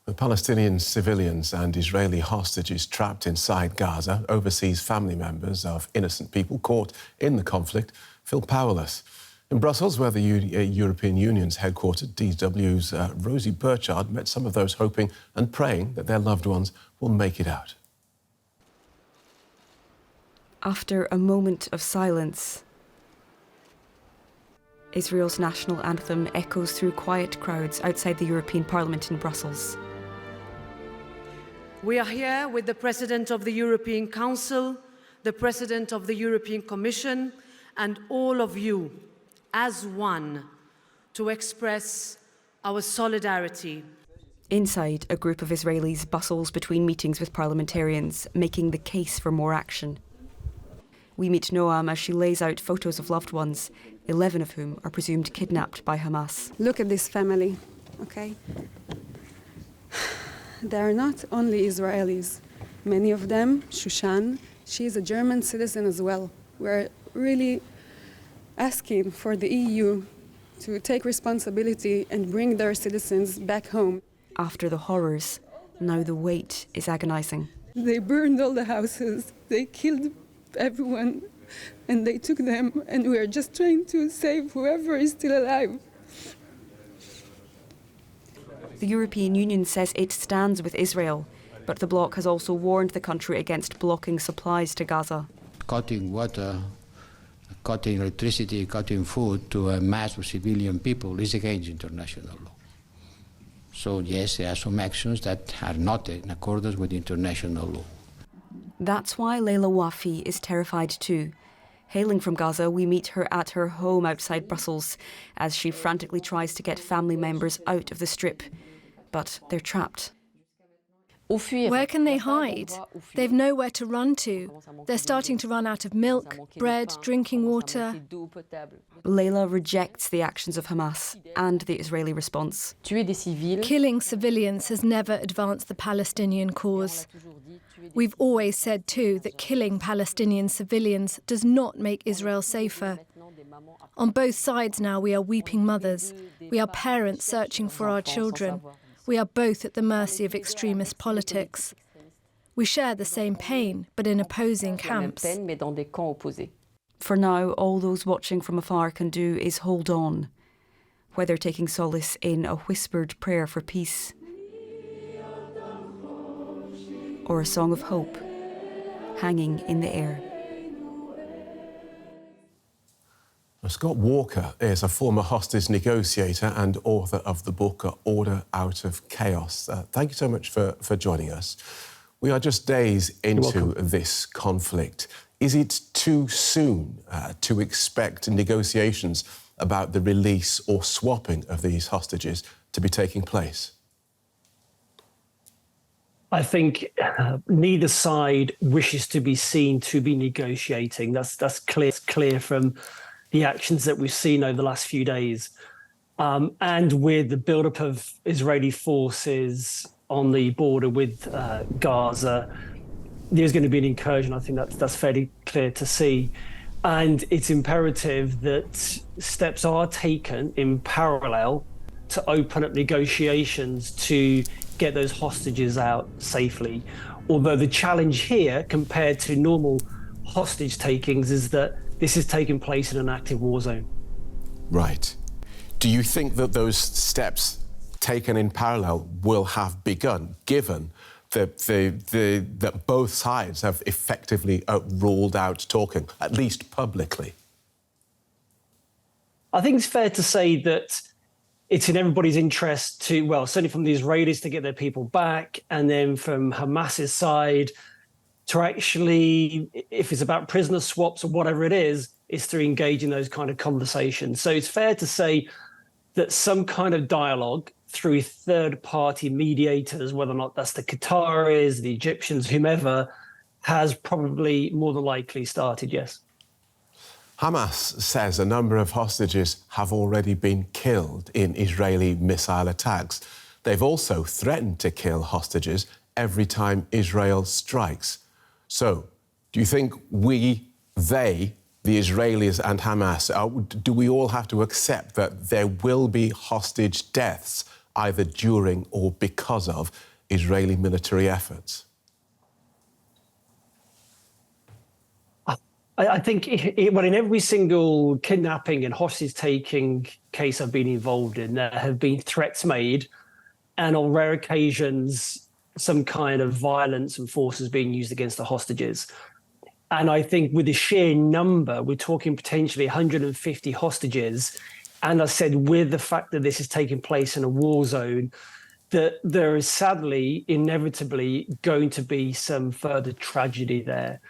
The Palestinian civilians and Israeli hostages trapped inside Gaza, overseas family members of innocent people caught in the conflict, feel powerless. In Brussels, where the European Union's headquartered, DW's Rosie Burchard met some of those hoping and praying that their loved ones will make it out. After a moment of silence, Israel's national anthem echoes through quiet crowds outside the European Parliament in Brussels. We are here with the President of the European Council, the President of the European Commission, and all of you as one to express our solidarity. Inside, a group of Israelis bustles between meetings with parliamentarians, making the case for more action. We meet Noam as she lays out photos of loved ones, 11 of whom are presumed kidnapped by Hamas. Look at this family, okay? They are not only Israelis. Many of them, Shushan, she's a German citizen as well. We're really asking for the EU to take responsibility and bring their citizens back home. After the horrors, now the weight is agonizing. They burned all the houses, they killed everyone, and they took them, and we are just trying to save whoever is still alive. The European Union says it stands with Israel, but the bloc has also warned the country against blocking supplies to Gaza. Cutting water, cutting electricity, cutting food to a mass of civilian people is against international law. So yes, there are some actions that are not in accordance with international law. That's why Leila Wafi is terrified too. Hailing from Gaza, we meet her at her home outside Brussels as she frantically tries to get family members out of the strip. But they're trapped. Where can they hide? They've nowhere to run to. They're starting to run out of milk, bread, drinking water. Leila rejects the actions of Hamas and the Israeli response. Killing civilians has never advanced the Palestinian cause. We've always said too that killing Palestinian civilians does not make Israel safer. On both sides now we are weeping mothers. We are parents searching for our children. We are both at the mercy of extremist politics. We share the same pain, but in opposing camps. For now, all those watching from afar can do is hold on, whether taking solace in a whispered prayer for peace or a song of hope hanging in the air. Scott Walker is a former hostage negotiator and author of the book Order Out of Chaos. Thank you so much for joining us. We are just days into this conflict. Is it too soon to expect negotiations about the release or swapping of these hostages to be taking place? I think neither side wishes to be seen to be negotiating. That's clear from the actions that we've seen over the last few days. And with the buildup of Israeli forces on the border with Gaza, there's going to be an incursion. I think that's fairly clear to see. And it's imperative that steps are taken in parallel to open up negotiations to get those hostages out safely. Although the challenge here, compared to normal hostage takings, is that this is taking place in an active war zone. Right. Do you think that those steps taken in parallel will have begun, given that both sides have effectively ruled out talking, at least publicly? I think it's fair to say that it's in everybody's interest to, well, certainly from the Israelis to get their people back, and then from Hamas's side to actually, if it's about prisoner swaps or whatever it is to engage in those kind of conversations. So it's fair to say that some kind of dialogue through third-party mediators, whether or not that's the Qataris, the Egyptians, whomever, has probably more than likely started, yes. Hamas says a number of hostages have already been killed in Israeli missile attacks. They've also threatened to kill hostages every time Israel strikes. So, do you think the Israelis and Hamas, do we all have to accept that there will be hostage deaths either during or because of Israeli military efforts? I think, well, in every single kidnapping and hostage-taking case I've been involved in, there have been threats made, and on rare occasions, some kind of violence and force is being used against the hostages. And I think with the sheer number, we're talking potentially 150 hostages. And I said, with the fact that this is taking place in a war zone, that there is sadly, inevitably going to be some further tragedy there.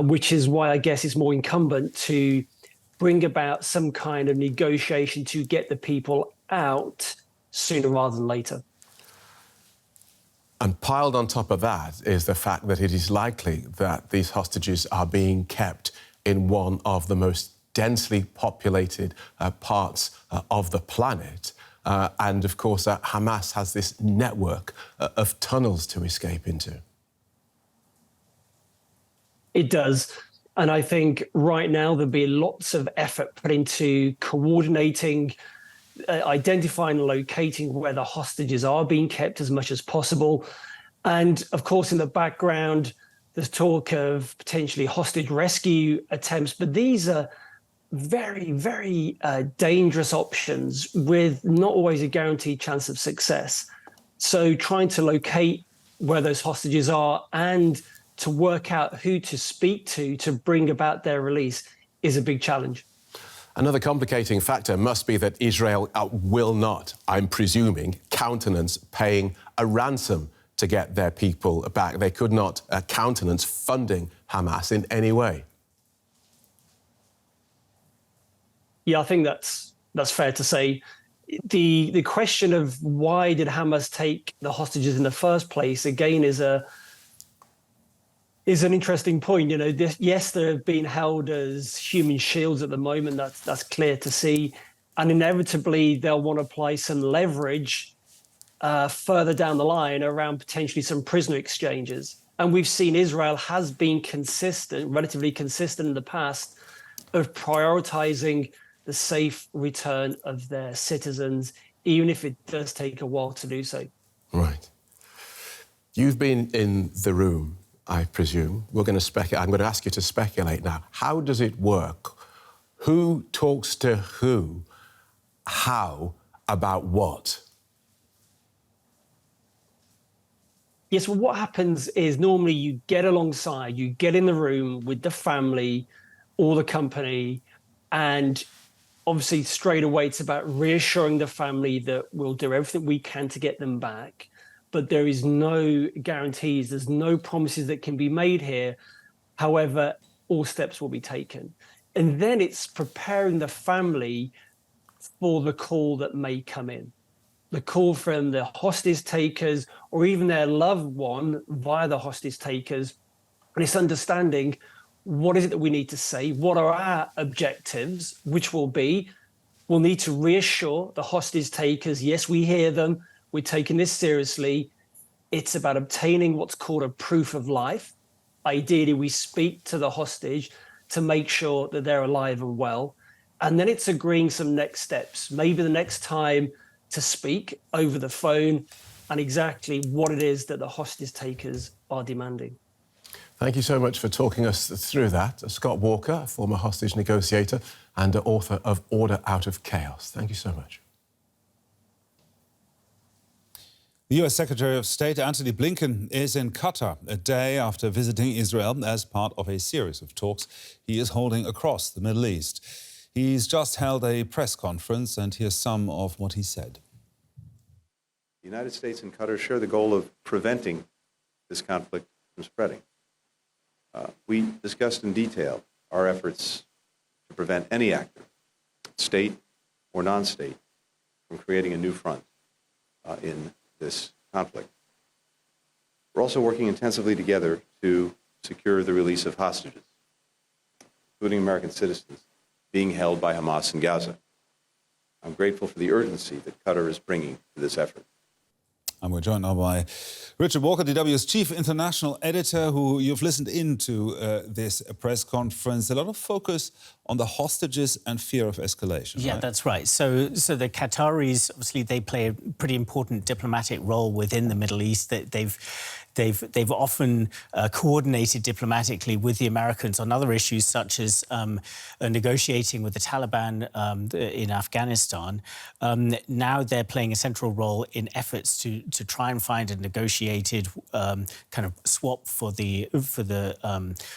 Which is why I guess it's more incumbent to bring about some kind of negotiation to get the people out sooner rather than later. And piled on top of that is the fact that it is likely that these hostages are being kept in one of the most densely populated parts of the planet. And of course, Hamas has this network of tunnels to escape into. It does. And I think right now there'll be lots of effort put into coordinating, identifying and locating where the hostages are being kept as much as possible. And of course, in the background, there's talk of potentially hostage rescue attempts, but these are very, very dangerous options with not always a guaranteed chance of success. So trying to locate where those hostages are and to work out who to speak to bring about their release is a big challenge. Another complicating factor must be that Israel will not, I'm presuming, countenance paying a ransom to get their people back. They could not countenance funding Hamas in any way. Yeah, I think that's fair to say. The question of why did Hamas take the hostages in the first place, again, is an interesting point. You know, yes, they're being held as human shields at the moment. That's clear to see. And inevitably, they'll want to apply some leverage further down the line around potentially some prisoner exchanges. And we've seen Israel has been consistent, relatively consistent in the past, of prioritizing the safe return of their citizens, even if it does take a while to do so. Right. You've been in the room, I presume. I'm going to ask you to speculate now. How does it work? Who talks to who? How? About what? Yes, well, what happens is normally you get alongside, you get in the room with the family or the company, and obviously straight away it's about reassuring the family that we'll do everything we can to get them back. But there is no guarantees, there's no promises that can be made here. However, all steps will be taken. And then it's preparing the family for the call that may come in. The call from the hostage takers or even their loved one via the hostage takers. And it's understanding what is it that we need to say? What are our objectives? Which will be, we'll need to reassure the hostage takers, yes, we hear them. We're taking this seriously. It's about obtaining what's called a proof of life. Ideally, we speak to the hostage to make sure that they're alive and well. And then it's agreeing some next steps. Maybe the next time to speak over the phone and exactly what it is that the hostage takers are demanding. Thank you so much for talking us through that. Scott Walker, former hostage negotiator and author of Order Out of Chaos. Thank you so much. The US Secretary of State Antony Blinken is in Qatar a day after visiting Israel as part of a series of talks he is holding across the Middle East. He's just held a press conference, and here's some of what he said. The United States and Qatar share the goal of preventing this conflict from spreading. We discussed in detail our efforts to prevent any actor, state or non-state, from creating a new front in this conflict. We're also working intensively together to secure the release of hostages, including American citizens, being held by Hamas in Gaza. I'm grateful for the urgency that Qatar is bringing to this effort. And we're joined now by Richard Walker, DW's chief international editor, who you've listened into this press conference. A lot of focus on the hostages and fear of escalation. Yeah, right? That's right. So the Qataris, obviously, they play a pretty important diplomatic role within the Middle East. They've often coordinated diplomatically with the Americans on other issues, such as negotiating with the Taliban in Afghanistan. Now they're playing a central role in efforts to try and find a negotiated kind of swap for the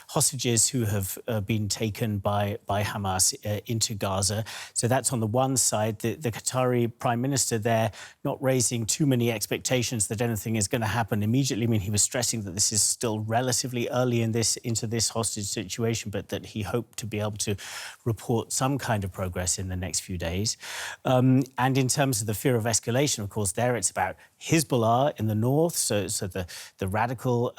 hostages who have been taken by Hamas into Gaza. So that's on the one side. The Qatari Prime Minister there not raising too many expectations that anything is going to happen immediately. I mean, he was stressing that this is still relatively early into this hostage situation, but that he hoped to be able to report some kind of progress in the next few days. And in terms of the fear of escalation, of course, there it's about Hezbollah in the north, so the radical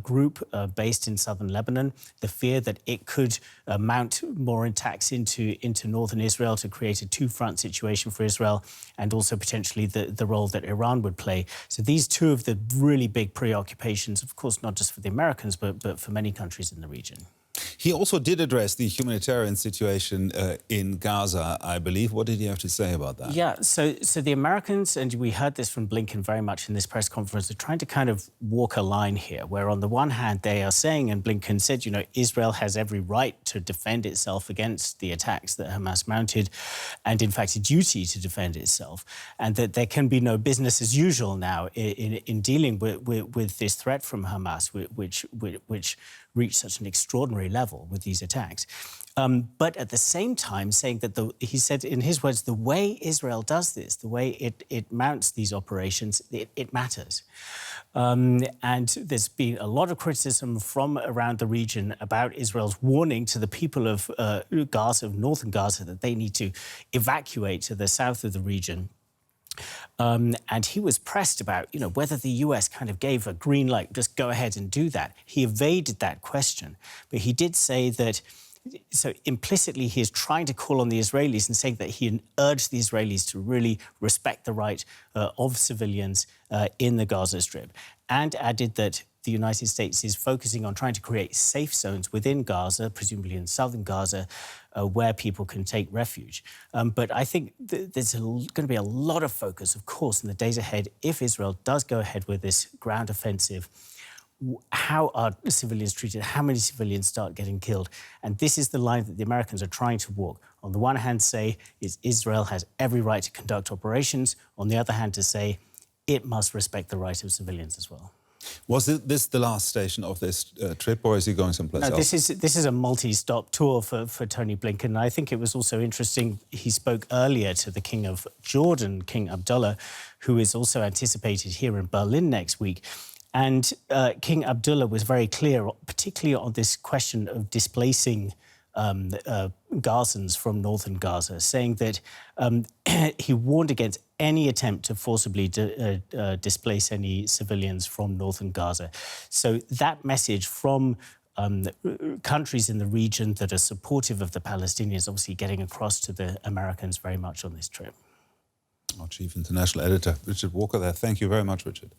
group based in southern Lebanon, the fear that it could mount more attacks into northern Israel to create a two-front situation for Israel, and also potentially the role that Iran would play. So these two of the really big preoccupations, of course, not just for the Americans, but for many countries in the region. He also did address the humanitarian situation in Gaza, I believe. What did he have to say about that? Yeah, so the Americans, and we heard this from Blinken very much in this press conference, are trying to kind of walk a line here, where on the one hand they are saying, and Blinken said, you know, Israel has every right to defend itself against the attacks that Hamas mounted, and in fact a duty to defend itself, and that there can be no business as usual now in dealing with this threat from Hamas, which reached such an extraordinary level with these attacks. But at the same time saying that, he said in his words, the way Israel does this, the way it mounts these operations, it matters. And there's been a lot of criticism from around the region about Israel's warning to the people of Gaza, of northern Gaza, that they need to evacuate to the south of the region. And he was pressed about, you know, whether the US kind of gave a green light, just go ahead and do that. He evaded that question, but he did say that, so implicitly he is trying to call on the Israelis and saying that he urged the Israelis to really respect the right of civilians in the Gaza Strip, and added that the United States is focusing on trying to create safe zones within Gaza, presumably in southern Gaza, where people can take refuge. But I think there's going to be a lot of focus, of course, in the days ahead, if Israel does go ahead with this ground offensive. How are civilians treated? How many civilians start getting killed? And this is the line that the Americans are trying to walk. On the one hand, say Israel has every right to conduct operations. On the other hand, to say it must respect the right of civilians as well. Was this the last station of this trip, or is he going someplace else? This is a multi-stop tour for Tony Blinken. I think it was also interesting, he spoke earlier to the King of Jordan, King Abdullah, who is also anticipated here in Berlin next week. And King Abdullah was very clear, particularly on this question of displacing Gazans from northern Gaza, saying that he warned against any attempt to forcibly displace any civilians from northern Gaza. So that message from countries in the region that are supportive of the Palestinians obviously getting across to the Americans very much on this trip. Our chief international editor, Richard Walker there. Thank you very much, Richard.